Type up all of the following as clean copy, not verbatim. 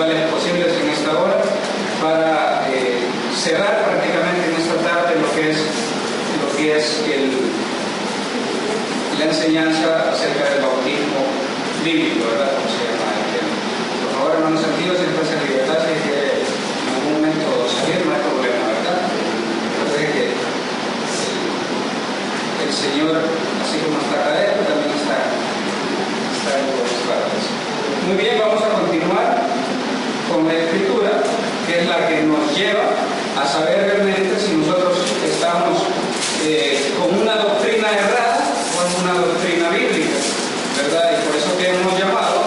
espirituales posibles en esta hora para cerrar prácticamente en esta tarde lo que es la enseñanza acerca del bautismo bíblico, ¿verdad? Como se llama el tema. Por favor, hermanos sentidos, siempre en libertad, si quiere en algún momento salir, no hay problema, ¿verdad? Recuerden que el Señor, así como está acá adentro, también está en todas partes. Muy bien, vamos a continuar con la Escritura, que es la que nos lleva a saber realmente si nosotros estamos con una doctrina errada o en una doctrina bíblica, ¿verdad? Y por eso que hemos llamado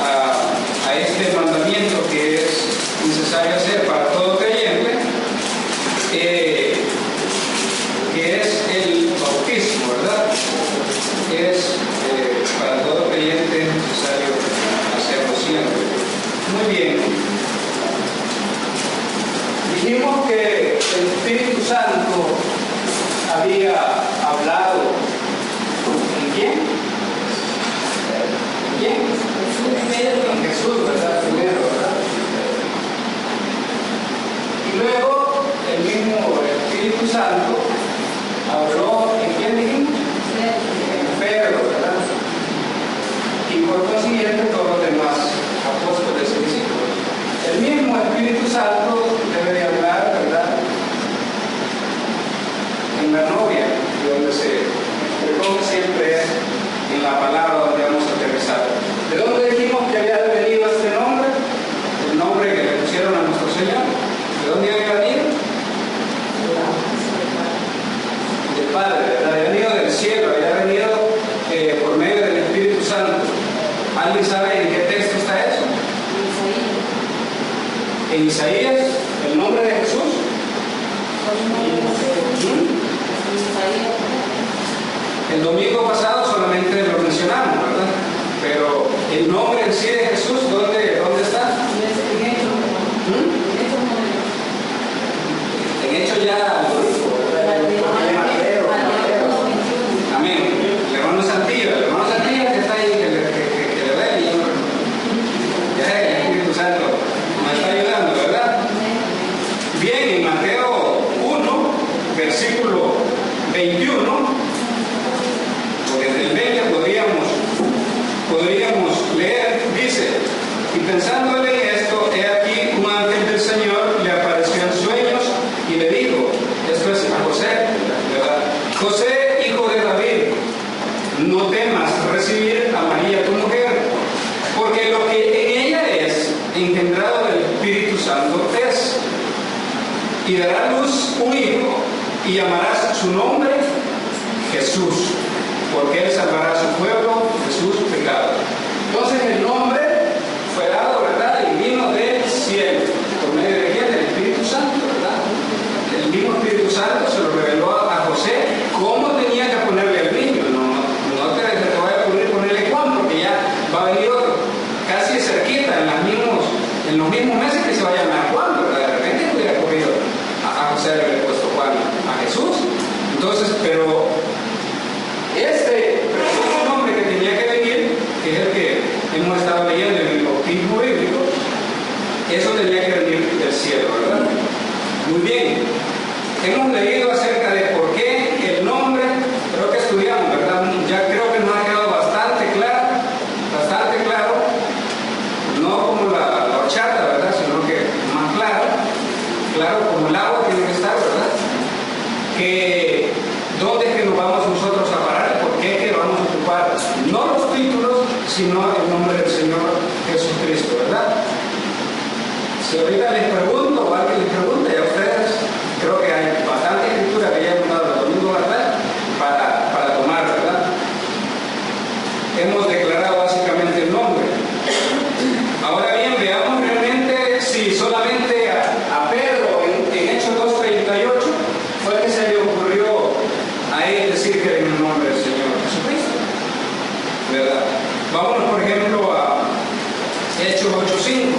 a este mandamiento que es necesario hacer para todo creyente, que es el bautismo, ¿verdad? Es para todo creyente necesario hacerlo siempre. Muy bien. Dijimos que el Espíritu Santo había hablado ¿en quién? ¿En quién? En Jesús, ¿verdad? Primero, ¿verdad? Y luego el mismo Espíritu Santo habló ¿en quién dijimos? En Pedro, ¿verdad? Y por consiguiente todos los demás apóstoles y discípulos. El mismo Espíritu Santo debe de hablar, ¿verdad?, en la novia, y donde se recoge siempre es en la palabra donde vamos a aterrizar. ¿De dónde dijimos que había venido este nombre? El nombre que le pusieron a nuestro Señor. ¿De dónde había venido? Del Padre, ¿verdad? Había venido del cielo, había venido por medio del Espíritu Santo. ¿Alguien sabe en qué texto está eso? En Isaías, el nombre de Jesús. El domingo pasado solamente lo mencionamos, ¿verdad? Pero el nombre en sí de Jesús, ¿dónde está? En Hechos ya lo dijo, ¿verdad? Amén. El hermano Santillo que está ahí, que le ve, y ya el Espíritu Santo me está ayudando, ¿verdad? Bien, en Mateo 1, versículo 21, porque desde el 20 podríamos leer, dice: y pensando en esto, he aquí un ángel del Señor le apareció en sueños y le dijo, esto es a José, ¿verdad? José, hijo de David, no temas recibir a María tu mujer, porque lo que en ella es engendrado del Espíritu Santo es, y dará a luz un hijo, y llamarás su nombre Jesús, porque él salvará a su pueblo de sus pecados. Entonces el nombre fue dado, ¿verdad?, y vino del cielo. ¿Por medio de quién? Del Espíritu Santo, ¿verdad? El mismo Espíritu Santo se lo reveló a José cómo tenía que ponerle al niño. No te vaya a ocurrir ponerle Juan, porque ya va a venir otro casi cerquita, en los mismos meses que se va a llamar Juan, ¿verdad? De repente hubiera cogido a José, le puesto Juan a Jesús. Entonces, pero este nombre que tenía que venir, que es el que hemos estado leyendo en el bautismo bíblico, eso tenía que venir del cielo, ¿verdad? Muy bien. Hemos leído acerca de por qué el nombre, creo que estudiamos, ¿verdad? Ya creo que nos ha quedado bastante claro, no como la horchata, ¿verdad?, sino que más claro como el agua tiene que estar, ¿verdad?, que dónde es que nos vamos nosotros a parar, por qué es que vamos a ocupar no los títulos, sino el nombre del Señor Jesucristo, ¿verdad? Si ahorita les pregunto o alguien les pregunta, y a ustedes creo que hay bastante escritura que ya hemos dado el domingo, ¿verdad?, para tomar, ¿verdad? Hemos declarado básicamente el nombre. Ahora bien, veamos realmente si solamente a Pedro en Hechos 2:38 fue que se le ocurrió a él decir que era en el nombre del Señor Jesucristo, ¿verdad? Vámonos, por ejemplo, a Hechos 8:5.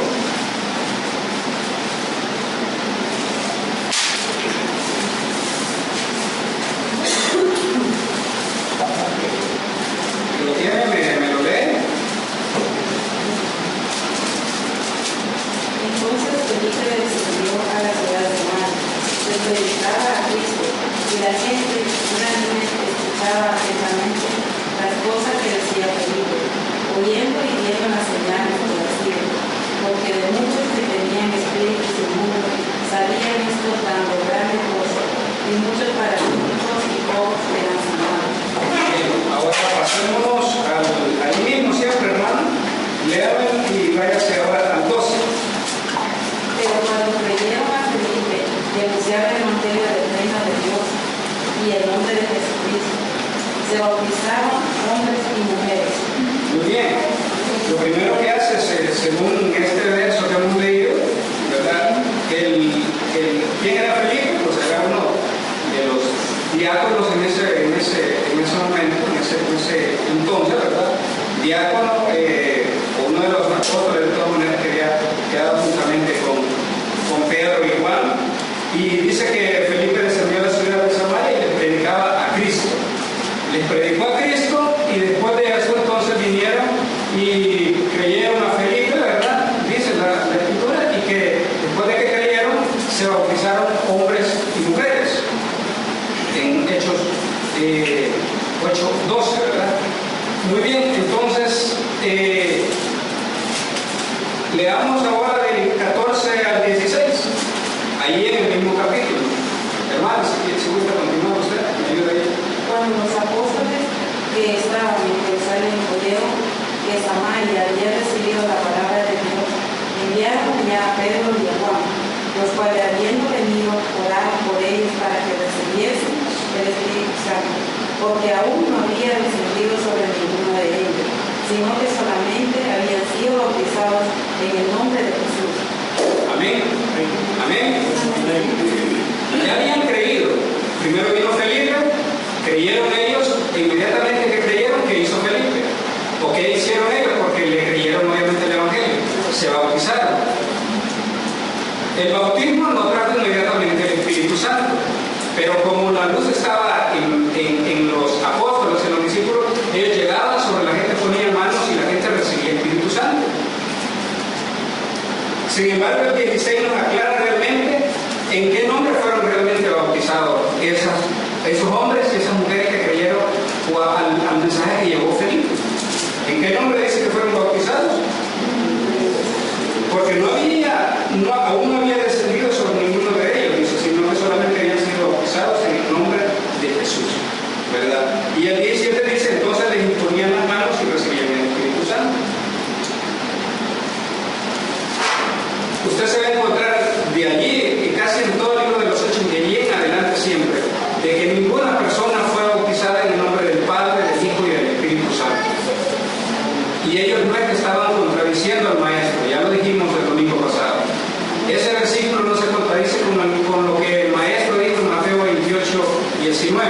¿Lo tiene? ¿Me lo lee? la gente unánimemente escuchaba atentamente las cosas que decía Felipe, oyendo y viendo las señales de los cielos, porque de muchos que tenían espíritus inmundos salían estos dando grandes cosas, y muchos paralíticos y pocos eran sanados. Ahora pasémonos ahí mismo siempre, hermano. Lean y váyase ahora al 12. Pero cuando creyeron a Felipe y anunciaron el evangelio del reino de Dios y el nombre de Jesucristo, se bautizaron hombres y mujeres. Muy bien. Lo primero que hace, según este verso que hemos leído, ¿verdad? ¿Quién era Felipe? Pues era uno de los diáconos en ese momento, en ese entonces, ¿verdad? Diácono, uno de los apóstoles de todas maneras que había quedado juntamente con Pedro y Juan. Y dice que Felipe descendió a la ciudad de Samaria y les predicaba a Cristo. Les predicó a Cristo y después de eso entonces vinieron y creyeron a Felipe, ¿verdad? Dice la escritura, y que después de que creyeron se bautizaron hombres y mujeres en Hechos 8:12, ¿verdad? Muy bien, entonces leamos ahora del 14 al 16, ahí en el mismo capítulo. Hermanos, si gusta continuar usted, me ayuda ahí. Cuando los apóstoles que estaban en Jerusalén oyeron que Samaria había recibido la palabra de Dios, enviaron ya a Pedro y a Juan, los cuales habiendo venido oraron por ellos para que recibiesen el Espíritu Santo, porque aún no había descendido sobre ninguno de ellos, sino que solamente habían sido bautizados en el nombre de Jesús. Amén. Amén. Ya habían creído. Primero vino Felipe, creyeron ellos, e inmediatamente que creyeron, ¿qué hizo Felipe? ¿O qué hicieron ellos? Porque le creyeron obviamente el Evangelio. Se bautizaron. El bautismo no trajo inmediatamente el Espíritu Santo, pero como la luz estaba en los apóstoles, en los discípulos, ellos llegaban sobre la gente, ponían manos y la gente recibía el Espíritu Santo. Sin embargo, el 16 nos aclara realmente en qué nombre fueron realmente bautizados esos hombres y esas mujeres que creyeron al mensaje que llevó Felipe. ¿En qué nombre dice que fueron bautizados? Porque aún no había descendido sobre ninguno de ellos, dice, sino que solamente habían sido bautizados en el nombre de Jesús, ¿verdad? Y el 17 dice, entonces les imponían las manos y recibían el Espíritu Santo. Usted se va a encontrar de allí, y casi en todo el libro de los Hechos, de allí en adelante siempre, de que ninguna persona fue bautizada en el nombre del Padre, del Hijo y del Espíritu Santo. Y ellos no es que estaban contradiciendo al Maestro, ya lo dijimos el domingo pasado. Ese versículo no se contradice con lo que el Maestro dijo en Mateo 28:19,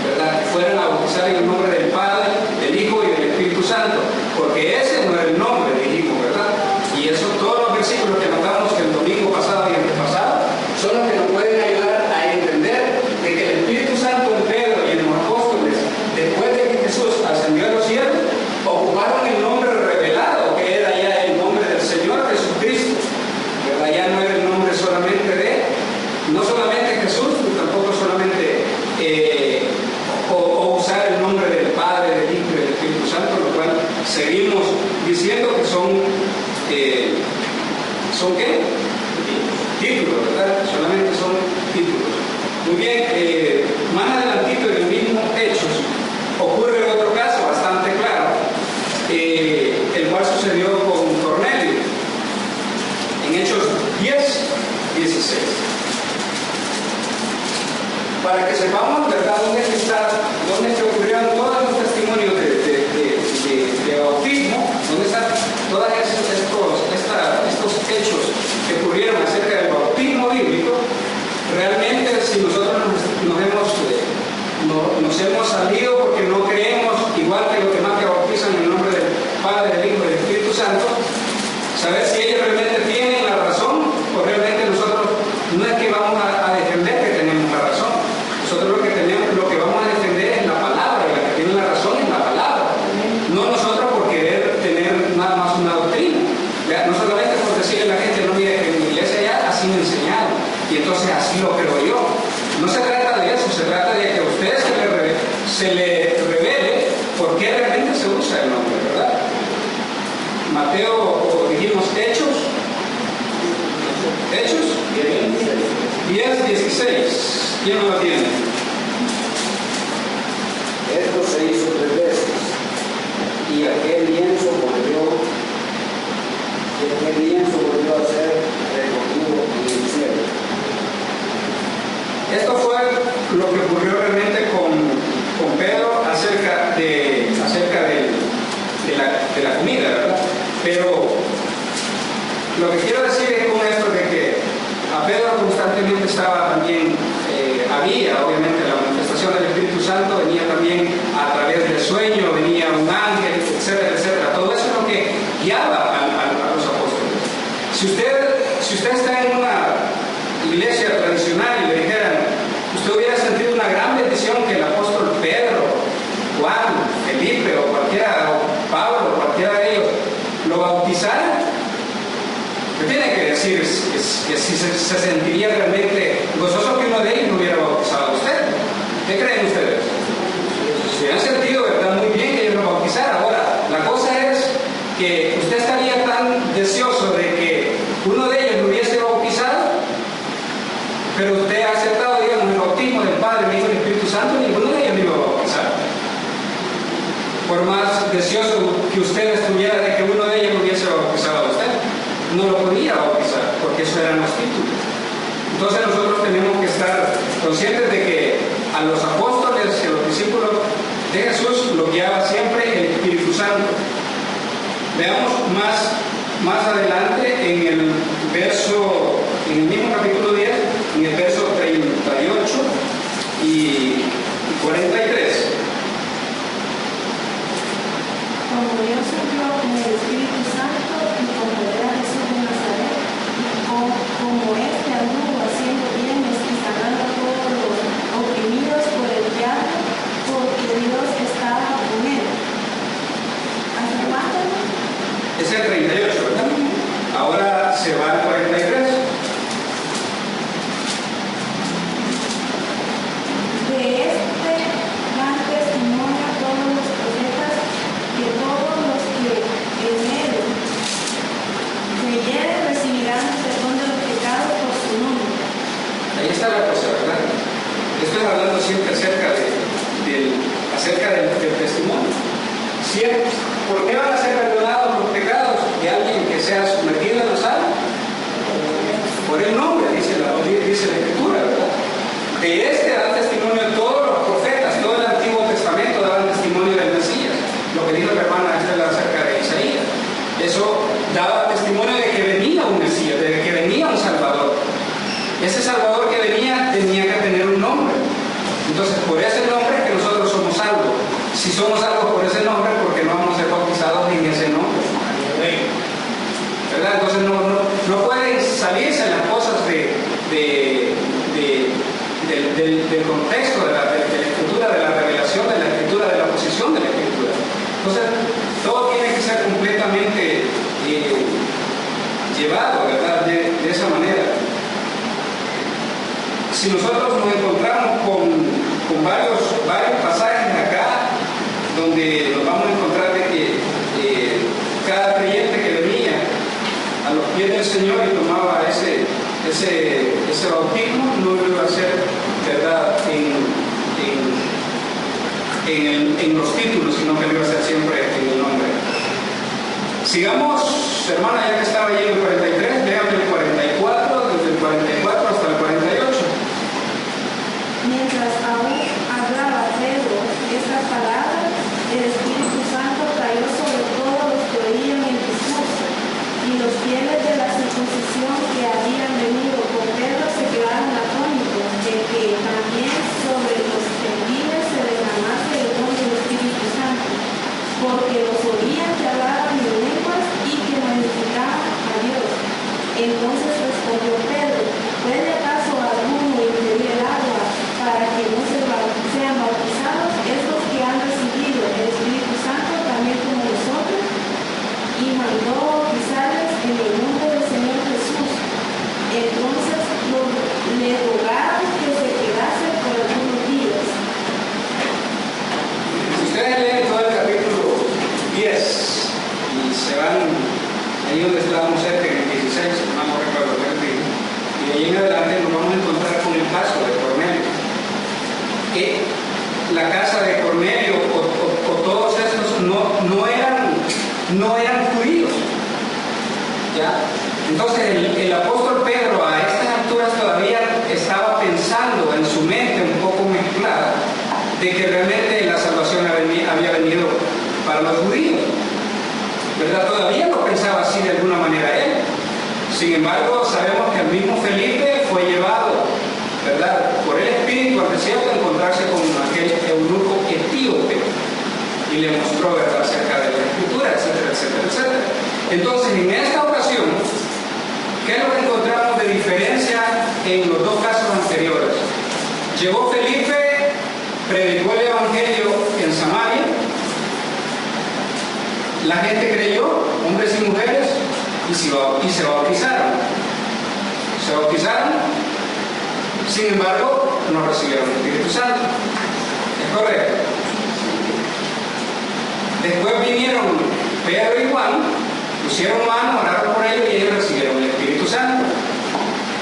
¿verdad? Que fueran a bautizar en el nombre del Padre, del Hijo y del Espíritu Santo, porque ese no era el nombre del Hijo, ¿verdad? Y eso, todos los versículos que notamos el domingo pasado y antepasado, son los que nos pueden ayudar a entender de que el Espíritu Santo en Pedro y en los apóstoles, después de que Jesús ascendió a los cielos, ocuparon el nombre revelado, que era ya el nombre del Señor Jesucristo, ¿verdad? Ya no era el nombre solamente no solamente Jesús, ni tampoco solamente o usar el nombre del Padre, del Hijo y del Espíritu Santo, lo cual seguimos diciendo que son ¿qué? Títulos, ¿verdad? Solamente son títulos. Muy bien, más adelantito en el mismo Hechos ocurre otro caso bastante claro, el cual sucedió con Cornelio, en Hechos 10:16. Para que sepamos, ¿verdad?, dónde se ocurrieron todos los testimonios de bautismo, dónde están todos estos hechos que ocurrieron acerca del bautismo bíblico. Realmente, si nosotros nos hemos salido porque no creemos, igual que los demás que bautizan en el nombre del Padre, del Hijo y del Espíritu Santo, saber si ellos realmente tienen la razón o realmente nosotros no es que vamos a defender que tenemos la razón. Nosotros lo que vamos a defender es la palabra, y la que tiene la razón es la palabra. No nosotros por querer tener nada Mateo, o dijimos Hechos. Hechos 10:16. ¿Quién no lo tiene? Esto se hizo 3 veces, y aquel lienzo volvió a ser recogido en el cielo. Esto fue lo que ocurrió realmente con Pedro acerca de la comida, ¿verdad? Pero lo que quiero decir es con esto de que a Pedro constantemente estaba también, había obviamente la manifestación del Espíritu Santo, venía también a través del sueño, venía un ángel, etcétera, etcétera. Todo eso es lo que guiaba a los apóstoles. Si usted está en una iglesia tradicional y le dijeran, usted hubiera sentido una gran bendición que el apóstol Pedro, Juan, Felipe o cualquiera, o Pablo, cualquiera de ellos, lo bautizara, me tiene que decir que si se sentiría realmente gozoso que uno de ellos no hubiera bautizado a usted. ¿Qué creen ustedes? Si han sentido, ¿verdad? Muy bien que ellos lo bautizaran. Ahora, la cosa es que usted estaría tan deseoso de que uno de ellos lo hubiese bautizado, pero usted ha aceptado, digamos, el bautismo del Padre, el Hijo y el Espíritu Santo, ninguno de ellos lo iba a bautizar. Por más deseoso que usted estuviera de que uno de ellos lo hubiese bautizado a usted, no lo podía bautizar, porque eso eran los títulos. Entonces nosotros tenemos que estar conscientes de que a los apóstoles y a los discípulos de Jesús lo guiaba siempre el Espíritu Santo. Veamos más adelante en el mismo capítulo 10, en el verso 38 y 43. Como Dios envió con el Espíritu Santo y como era Jesús de Nazaret, como este anduvo haciendo bienes y sanando a todos los oprimidos por el diablo, porque Dios estaba con él. ¿Hasta cuándo? Es el 38, ¿verdad? Ahora se va al 43. De este dan testimonio a todos los profetas que todos los que en él creyeren recibirán el perdón de los pecados por su nombre. Ahí está la cosa, ¿verdad? Estoy hablando siempre acerca del testimonio. Siempre. ¿Por qué van a ser perdonados los pecados de alguien que sea sumergido en los aguas? Por el nombre, dice la Escritura, ¿verdad? De este dan testimonio todos los profetas, todo el Antiguo Testamento daban testimonio del Mesías. Lo que dijo la hermana Estela acerca de Isaías. Eso daba testimonio de que venía un Mesías, de que venía un Salvador. Ese Salvador que venía tenía que tener un nombre. Entonces, por ese nombre es que nosotros somos salvos. Si somos salvos por ese nombre, porque no vamos a ser bautizados en ese nombre. ¿Verdad? Entonces no pueden salirse las cosas del contexto de la Escritura, de la revelación de la Escritura, de la posición de la Escritura. Entonces, todo tiene que ser completamente llevado, ¿verdad? De esa manera. Si nosotros nos encontramos con varios pasajes acá, donde nos vamos a encontrar de que cada creyente que venía a los pies del Señor y tomaba ese bautismo, no lo iba a hacer, ¿verdad?, en los títulos, sino que lo iba a hacer siempre en el nombre. Sigamos, hermana, ya que estaba leyendo el 43, vean el 44, desde el 44 hasta el 48. Mientras aún hablaba Pedro estas palabras, el Espíritu Santo cayó sobre todos los que oían el discurso, y los fieles de la circuncisión que habían venido con Pedro se quedaron atónitos de que también sobre los gentiles se derramase el don del Espíritu Santo, porque los oían que hablaban en lenguas y que magnificaban a Dios. ahí donde estábamos cerca, en el 16, no recuerdo bien, y ahí en adelante nos vamos a encontrar con el caso de Cornelio. La casa de Cornelio o todos estos no eran judíos, ¿ya? Entonces el apóstol Pedro a estas alturas todavía estaba pensando en su mente un poco mezclada de que realmente la salvación había venido para los judíos, ¿verdad? Todavía lo pensaba así de alguna manera él. Sin embargo, sabemos que el mismo Felipe fue llevado, ¿verdad?, por el Espíritu al desierto a encontrarse con aquel eunuco etíope y le mostró, ¿verdad?, acerca de la Escritura, etcétera, etcétera, etcétera. Entonces, en esta ocasión, ¿qué es lo que encontramos de diferencia en los dos casos anteriores? Llegó Felipe, predicó el Evangelio en Samaria, la gente creyó, hombres y mujeres, y se bautizaron. Se bautizaron, sin embargo, no recibieron el Espíritu Santo. ¿Es correcto? Después vinieron Pedro y Juan, pusieron mano, oraron por ellos y ellos recibieron el Espíritu Santo.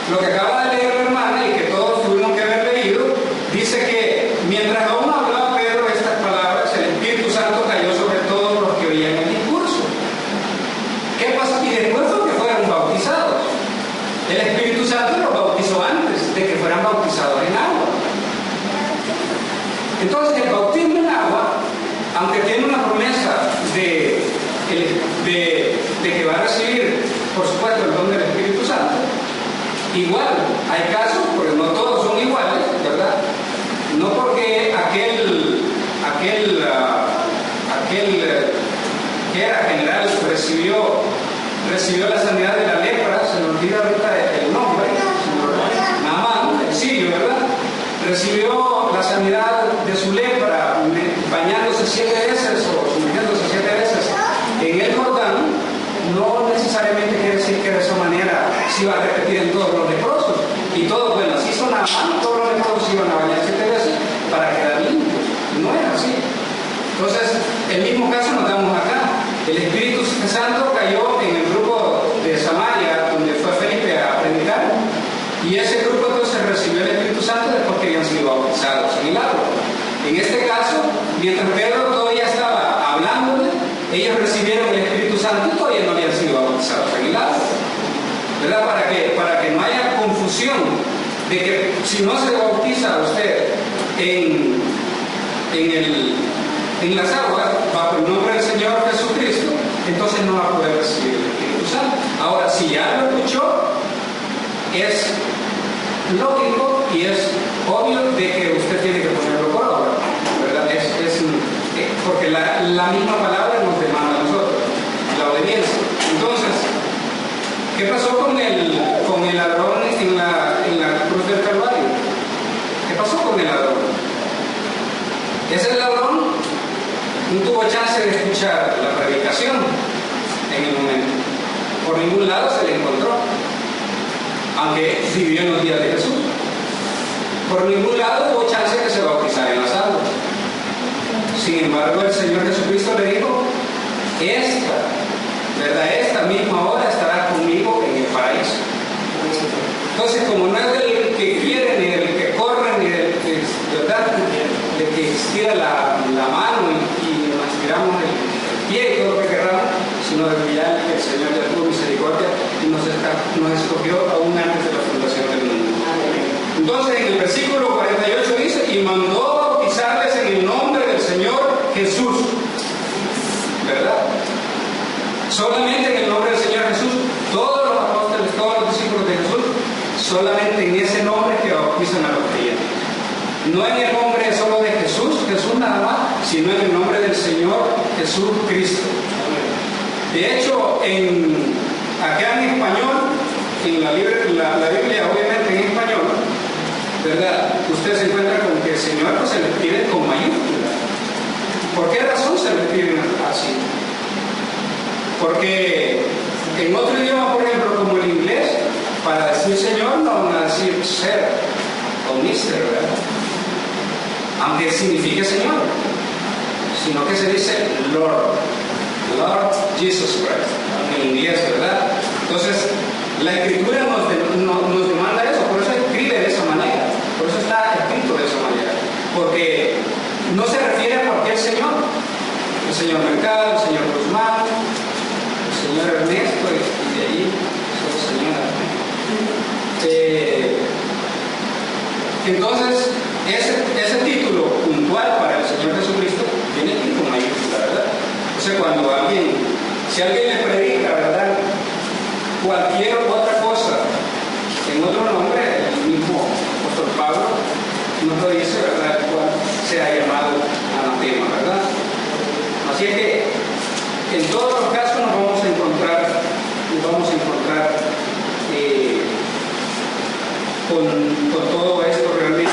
Lo que acaba de leer la hermana y que todos tuvimos que haber leído, dice que mientras aún hablaba Pedro estas palabras, el Espíritu Santo cayó sobre todos los que oían el discurso. ¿Qué pasó? Y después fue que fueron bautizados. El Espíritu Santo los bautizó antes de que fueran bautizados en agua. Entonces el bautismo en agua, aunque tiene una promesa de que va a recibir, por supuesto, el don del Espíritu Santo, igual hay casos, porque no todos son iguales, ¿verdad? No porque aquel que era general recibió la sanidad de la lepra, se me olvida ahorita el nombre, Naamán, el sirio, ¿verdad? Recibió la sanidad de su lepra bañándose 7 veces o sumergiéndose 7 veces en el Jordán. No necesariamente quiere decir que de esa manera se iba a repetir en todos los leprosos. Y todos, bueno, así son Naamán, todos los leprosos iban a bañar 7 veces para quedar limpios. No era así. Entonces, el mismo caso nos damos acá. El Espíritu Santo cayó en el grupo de Samaria, donde fue Felipe a predicar, y ese grupo entonces recibió el Espíritu Santo después que habían sido bautizados en el agua. En este caso, mientras Pedro todavía estaba hablándole, ellos recibieron el Espíritu Santo y todavía no habían sido bautizados en el agua, ¿verdad? Para que no haya confusión de que si no se bautiza usted en las aguas bajo el nombre del Señor Jesucristo, entonces no va a poder recibir el Espíritu Santo. Ahora, si ya lo escuchó, es lógico y es obvio de que usted tiene que ponerlo por obra, ¿verdad? Porque la misma palabra nos demanda a nosotros la obediencia. Entonces, ¿qué pasó con el ladrón en la cruz del Calvario? ¿Qué pasó con el ladrón? Ese ladrón no tuvo chance de escuchar la predicación en el momento. Por ningún lado se le encontró, aunque vivió en los días de Jesús. Por ningún lado hubo chance de que se bautizara en las aguas. Sin embargo, el Señor Jesucristo le dijo: esta misma hora estará conmigo en el paraíso. Entonces, como no es del que quiere, ni del que corre, ni del que, ¿verdad?, de que estira la mano y nos estiramos el pie y todo lo que queramos, sino del que ya el Señor le tuvo misericordia y nos escogió aún antes de la fundación del mundo. Entonces, en el versículo 48 dice: y mandó bautizarles en el nombre del Señor Jesús, ¿verdad? Solamente en el nombre del Señor Jesús. Todos los apóstoles, todos los discípulos de Jesús, solamente en ese nombre que bautizan a los creyentes. No en el nombre solo de Jesús nada más, sino en el nombre del Señor Jesucristo. De hecho, acá en español, en la Biblia obviamente en español, ¿verdad?, usted se encuentra con que el Señor pues, se le escribe con mayúsculas. ¿Por qué razón se le escriben así? Porque en otro idioma, por ejemplo, como el inglés, para decir Señor no van a decir Sir o Mister, ¿verdad?, aunque signifique Señor, sino que se dice Lord Jesus Christ. en inglés, ¿verdad? Entonces, la escritura nos demanda eso, por eso escribe de esa manera, por eso está escrito de esa manera, porque no se refiere a cualquier señor, el señor Mercado, el señor Guzmán, el señor Ernesto, y de ahí solo señora. Entonces, ese título puntual para el Señor Jesucristo tiene que ir con mayúscula, ¿verdad? O sea, cuando si alguien le predica, ¿verdad?, cualquier otra cosa en otro nombre, el mismo apóstol Pablo nos lo dice, ¿verdad?, el cual se ha llamado anatema, ¿verdad? Así es que en todos los casos nos vamos a encontrar con todo esto realmente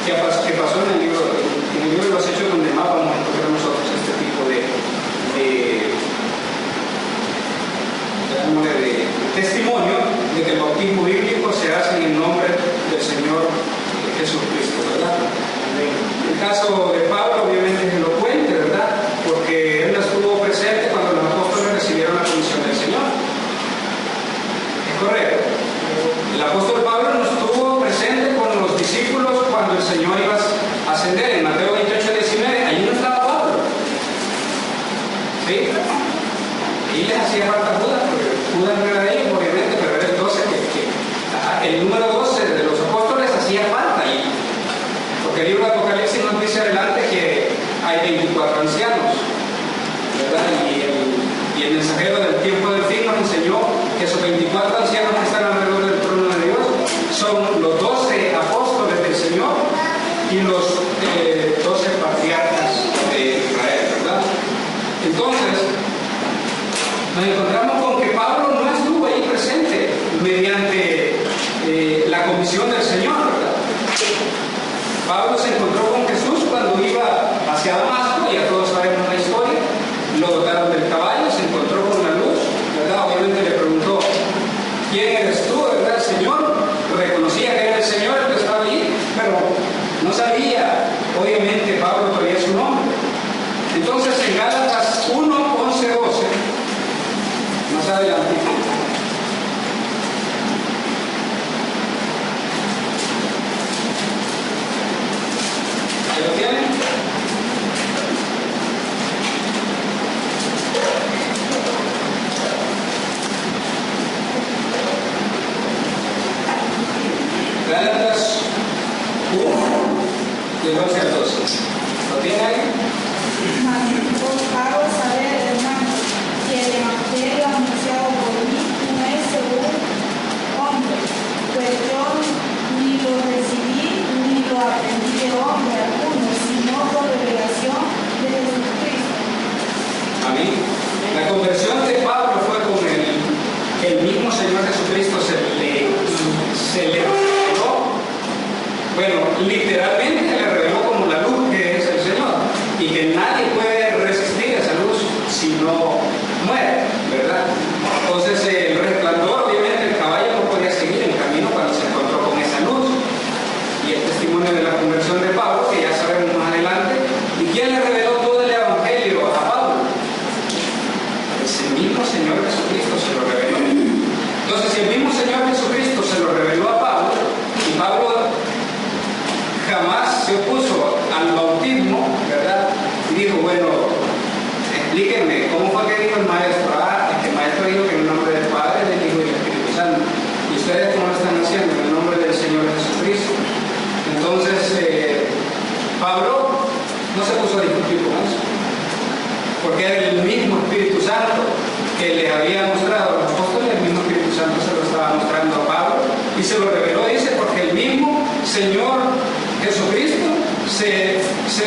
que pasó en el libro de los Hechos, donde más vamos a encontrar nosotros este tipo de testimonio de que el bautismo bíblico se hace en el nombre del Señor Jesucristo, ¿verdad? El caso de Pablo obviamente es elocuente, ¿verdad? Porque él no estuvo presente cuando los apóstoles recibieron la comisión del Señor. ¿Es correcto? El apóstol Pablo no estuvo presente con los discípulos cuando el Señor iba a ascender. En Mateo 28:19, allí no estaba Pablo. ¿Sí? Y les hacía falta Judas, porque Judas no era de ellos, obviamente, pero era el 12 el número 12 de los apóstoles hacía falta ahí. Porque el libro de Apocalipsis nos dice adelante que hay 24 ancianos, ¿verdad? Y el mensajero del tiempo del fin nos enseñó que esos 24 ancianos que están alrededor del trono de Dios son los 12 apóstoles del Señor y los 12 patriarcas de Israel, ¿verdad? Entonces, nos encontramos con que Pablo no estuvo ahí presente mediante la comisión del Señor, ¿verdad? Pablo se encontró con Jesús cuando iba hacia Damasco, ya todos sabemos la historia, lo dotaron del caballo, se encontró con la luz, ¿verdad? Obviamente le preguntó, ¿quién eres tú, verdad? El Señor reconocía que era el Señor el que estaba allí, pero no sabía, obviamente Pablo todavía su nombre. Entonces en Gálatas 1, 11, 12, más adelante, ¿ya lo tienen? Gálatas 1, del 11 al 12. ¿Lo tiene ahí? Os hago saber, hermanos, que el evangelio anunciado por mí no es según hombre, pues yo ni lo recibí ni lo aprendí de hombre alguno, sino por revelación de Jesucristo. Amén. La conversión de Pablo fue con el mismo Señor Jesucristo se le reveló. Bueno, literalmente le reveló como la luz que es el Señor, y que nadie puede resistir esa luz si no muere, ¿verdad? Entonces el resplandor, obviamente el caballo no podía seguir el camino cuando se encontró con esa luz. Y el testimonio de la conversión de Pablo, que ya sabemos más adelante. ¿Y quién le reveló todo el evangelio a Pablo? Ese mismo Señor Jesucristo se lo reveló. Entonces, si el mismo Señor Jesucristo se lo reveló a Pablo, y Pablo jamás se opuso al bautismo, ¿verdad? Y dijo, bueno, explíquenme, ¿cómo fue que dijo el maestro? Es que el maestro dijo que en el nombre del Padre, del Hijo y del Espíritu Santo. ¿Y ustedes cómo lo están haciendo? En el nombre del Señor Jesucristo. Entonces, Pablo no se puso a discutir con eso, porque era el mismo Espíritu Santo que le había mostrado a los apóstoles, el mismo Espíritu Santo se lo estaba mostrando a Pablo, y se lo reveló, dice, porque el mismo Señor Jesucristo se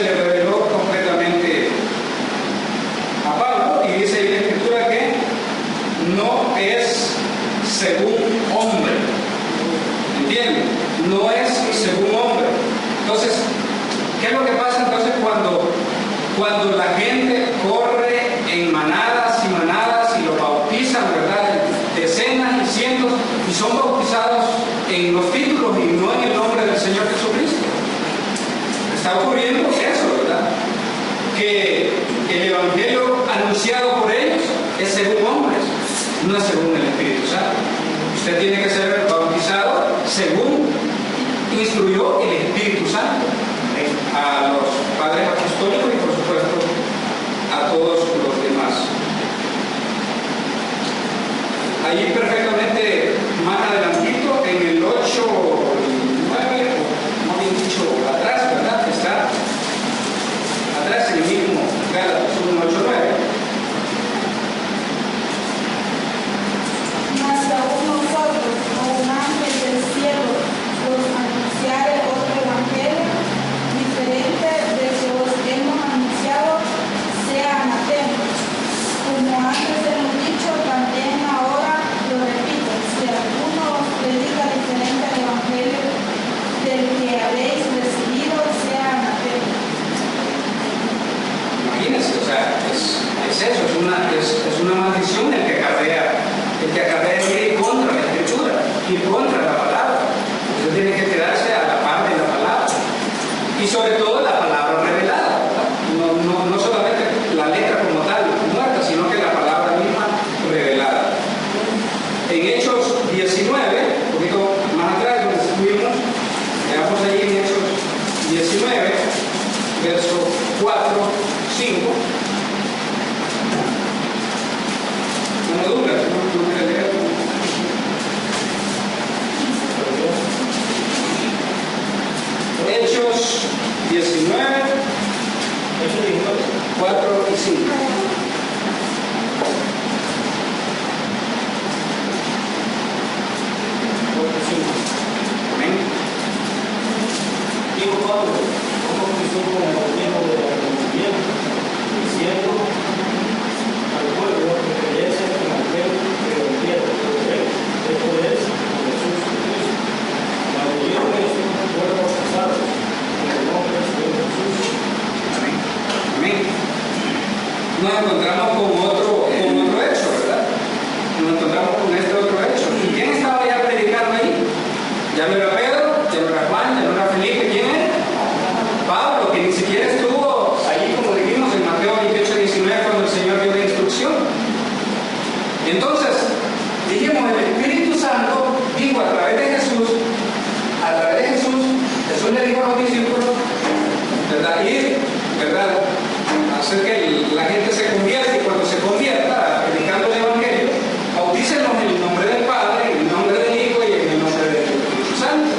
le reveló completamente a Pablo, y dice en la Escritura que no es según hombre. ¿Entienden? No es según hombre. Entonces, ¿qué es lo que pasa entonces cuando la gente corre en manadas y manadas y lo bautizan, ¿verdad? Decenas y cientos, y son bautizados en los títulos y no en el nombre del Señor Jesucristo? Está ocurriendo eso, ¿verdad? no es según el Espíritu Santo. Usted tiene que ser bautizado según instruyó el Espíritu Santo a los padres apostólicos y por supuesto a todos los demás. Allí perfectamente más adelantito en el 8:9, o más bien dicho atrás, ¿verdad? Está atrás en el mismo Gálatas 1:8-9. Mas aún nosotros, o un ángel del cielo, os anunciare otro evangelio diferente del que os hemos anunciado, sea anatema. Como antes hemos dicho, también ahora lo repito: si alguno os predica diferente al evangelio del que habéis recibido, sea anatema. Imagínense, o sea, es eso, es una maldición el que acarrea ir contra la Escritura, ir contra la palabra. Usted tiene que quedarse a la par de la palabra y sobre todo la palabra revelada, ¿verdad? No solamente la letra como tal muerta, sino que la palabra misma revelada. En Hechos 19, un poquito más atrás donde estuvimos, veamos allí en Hechos 19, verso 4, 5. No duda, no me leo. Hechos 19, 4 y 5. Amén. Dijo Pablo, ¿cómo Cristo con el gobierno de la comunidad, diciendo al pueblo que creyese en el evangelio que vendía de él, esto es, con Jesús Cristo. Cuando oyeron esto, fueron bautizados en el nombre del Señor Jesús. Amén. Amén. Nos encontramos con otro hecho, ¿verdad? Nos encontramos con este otro hecho. ¿Y quién estaba ya predicando ahí? Ya no era Pedro, ya no era Juan, ya no era Felipe. ¿Quién era? Pablo, que ni siquiera estuvo allí, como dijimos en Mateo 28-19, cuando el Señor dio la instrucción. Entonces, dijimos, el Espíritu Santo dijo a través de Jesús, Jesús le dijo a los discípulos, ¿verdad? Ir, ¿verdad? Hacer que la gente se convierta, y cuando se convierta, predicando el Evangelio, bautícenlos en el nombre del Padre, en el nombre del Hijo y en el nombre del Espíritu Santo.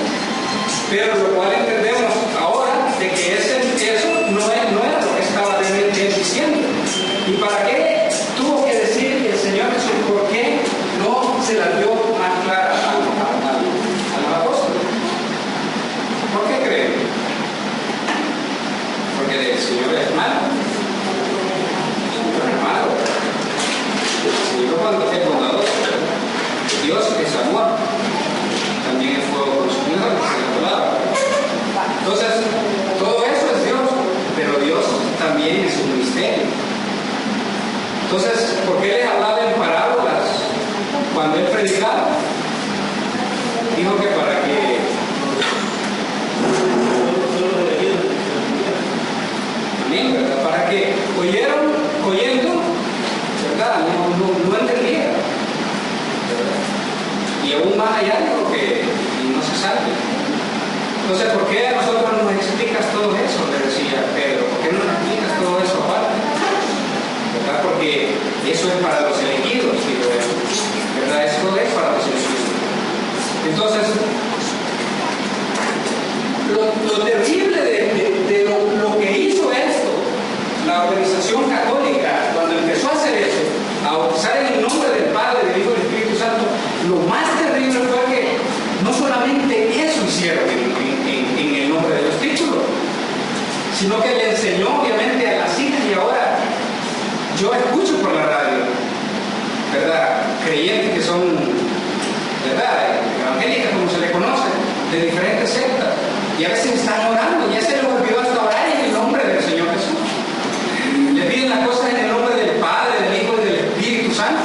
Pero lo cual entendemos ahora de que eso no era lo que estaba él diciendo. ¿Y para qué tuvo que decir el Señor Jesús? ¿Por qué no se la dio más clara a los apóstoles? ¿Por qué creen? Porque el Señor es malo. El Señor es malo. El Señor cuando es bondadoso. Dios es amor. También es fuego consumidor, es la palabra. Entonces, todo eso es Dios, pero Dios también es un misterio. Entonces, ¿por qué les hablaba en parábolas cuando él predicaba? Dijo que para que amén, ¿verdad? Para que oyendo, ¿verdad? No entendieran, ¿verdad? Y aún más allá dijo que no se salve. Entonces, ¿por qué a nosotros no nos explicas todo eso? Le decía Pedro, ¿por qué no nos explicas todo eso aparte? ¿Verdad? Porque eso es para los elegidos, digo eso. ¿Verdad? Eso es para los elegidos. Entonces, lo terrible de lo que hizo esto, la organización católica, cuando empezó a hacer eso, a bautizar en el nombre del Padre, del Hijo y del Espíritu Santo, lo más terrible fue que no solamente eso hicieron en el nombre de los títulos, sino que le enseñó obviamente a las hijas. Y ahora yo escucho por la radio, ¿verdad?, creyentes que son, ¿verdad?, evangélicas, como se le conoce, de diferentes sectas, y a veces están orando, ya se les olvidó hasta orar en el nombre del Señor Jesús. Le piden las cosas en el nombre del Padre, del Hijo y del Espíritu Santo.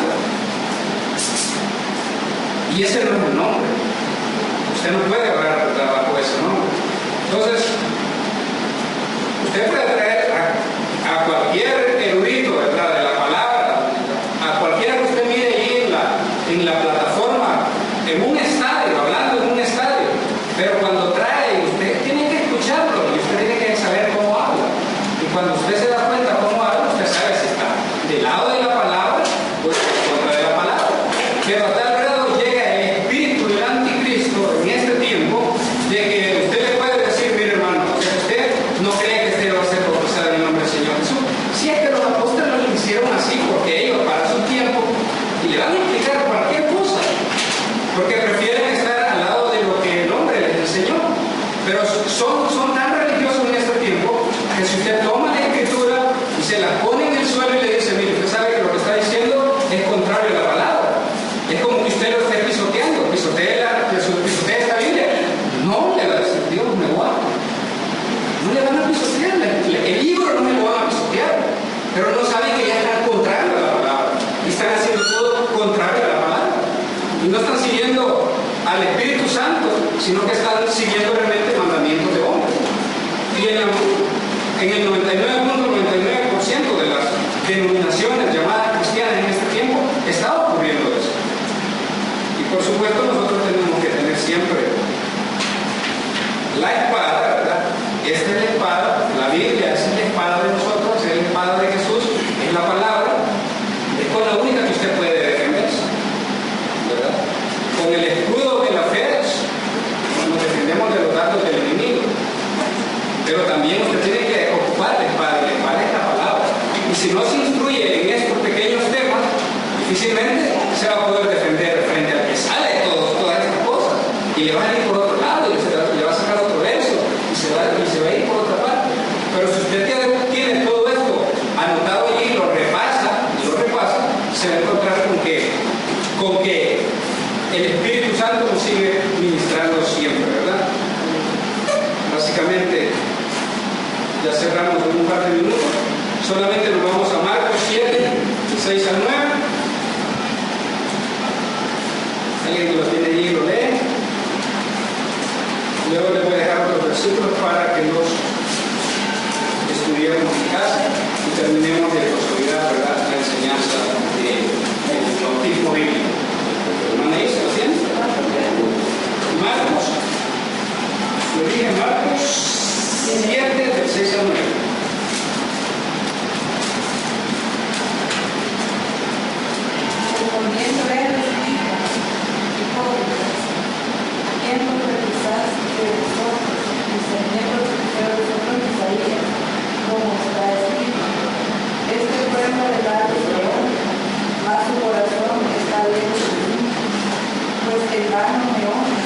Y ese no es el nombre. Usted no puede orar bajo ese nombre. Entonces, usted puede traer a cualquier erudito, ¿verdad?, de la palabra, a cualquiera que usted mire allí en la en la plataforma, en un estadio, hablando en un estadio, pero cuando trae, usted tiene que escucharlo y usted tiene que saber cómo habla. Y cuando usted se da cuenta cómo habla, usted sabe si está del lado de la palabra o en contra de la palabra. Pero a tal grado llega el espíritu del anticristo en este tiempo de que usted le puede decir, mire hermano, usted no cree que usted va a ser bautizado en el nombre del Señor Jesús. Si es que los apóstoles lo hicieron así porque ellos para su tiempo, y le van a explicar cualquier cosa, porque prefieren estar al lado de lo que el hombre les enseñó. Pero son tan religiosos en este tiempo que si usted toma la escritura y se la pone en el suelo y le dice, mire, usted sabe que lo que está diciendo es contrario a la palabra, es como que usted lo esté pisoteando, pisotea esta Biblia. No le va a decir, Dios me guarda, no le van a pisotear, el libro no me lo van a pisotear, pero no saben que ya están contrario a la palabra y están haciendo todo contrario a la palabra y no están siguiendo al Espíritu Santo, sino que están siguiendo realmente mandamientos de hombres. Y en el 99.99% de las denominaciones llamadas cristianas en este tiempo está ocurriendo eso. Y por supuesto nosotros tenemos que tener siempre la espada, ¿verdad? Esta es la espada, la Biblia es la espada de nosotros, es la espada de Jesús, es la palabra, es con la única que usted puede defenderse, ¿verdad? Con el escudo de la fe nos defendemos de los datos del enemigo, pero también usted tiene que ocupar la espada es la palabra, y si no se instruye en estos pequeños temas, difícilmente se va a poder defender frente al que sale de todas estas cosas, y le va a ir por otro lado, y le va a sacar otro verso, y se va a ir por otra parte. Pero si usted tiene todo esto anotado allí, lo repasa, se va a encontrar con que el Espíritu Santo nos sigue ministrando siempre, ¿verdad? Básicamente, ya cerramos en un par de minutos. Solamente nos vamos a Marcos 7, 6 al 9. Alguien que lo tiene allí lo lee. Luego les voy a dejar otros versículos para que los estudiemos en casa y terminemos de consolidar, ¿verdad?, la enseñanza del bautismo bíblico. ¿Hermana Isa, lo tiene? Marcos. Lo dije, Marcos 7, del 6 al 9. Respondiendo él les dijo, hipócritas, ¿quién no revisás de vosotros, mis miembros de vosotros Isaías, como está escrito? Este pueblo de labios de hombre, mas su corazón está lejos de mí, pues en vano me honra,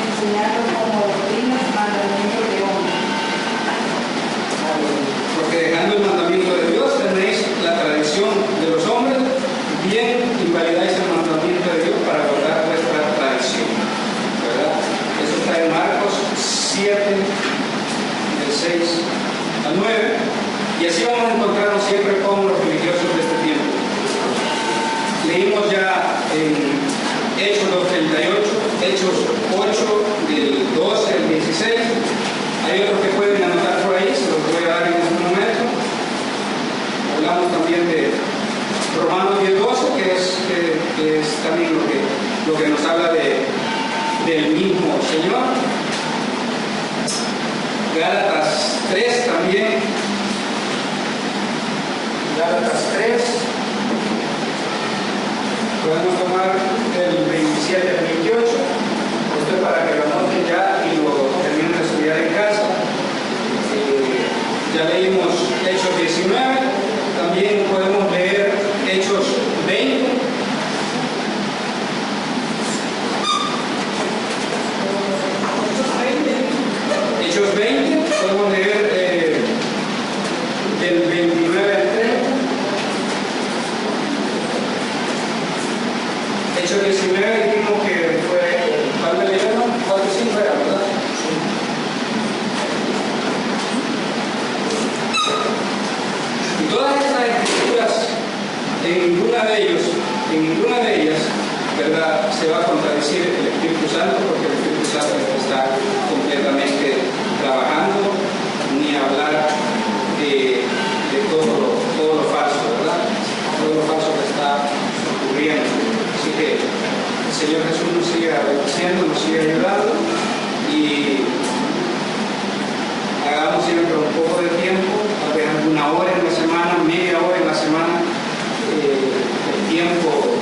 enseñando como doctrinas mandamientos de hombre. Porque dejando el mandamiento de Dios tenéis la tradición de los hombres, bien invalidáis el mandamiento de Dios para guardar vuestra tradición, ¿verdad? Eso está en Marcos 7, del 6 al 9, y así vamos a encontrarnos siempre con los religiosos de este tiempo. Leímos ya en Hechos 2:38, Hechos 8, del 12 al 16. Hay otros que pueden anotar por ahí, se los voy a dar en este momento. Hablamos también de Romanos 10:12, que es también lo que nos habla del mismo Señor. Gálatas 3 también. Gálatas 3. Podemos tomar el 27 al 28. Esto es para que lo anoten ya y lo terminen de estudiar en casa. Ya leímos Hechos 19. También podemos leer Hechos 20. Hechos 20, podemos leer del 29 al 30. Hechos 19 dijimos que fue, ¿cuál me leyeron? 4 y 5 era, ¿verdad? Y todas estas escrituras, en ninguna de ellas, ¿verdad?, se va a contradecir el Espíritu Santo, porque el Espíritu Santo está completamente trabajando, ni hablar de todo lo falso, ¿verdad? Todo lo falso que está ocurriendo. Así que Señor Jesús nos siga bendiciendo, nos siga ayudando y hagamos siempre un poco de tiempo, tal vez alguna hora en la semana, media hora en la semana, el tiempo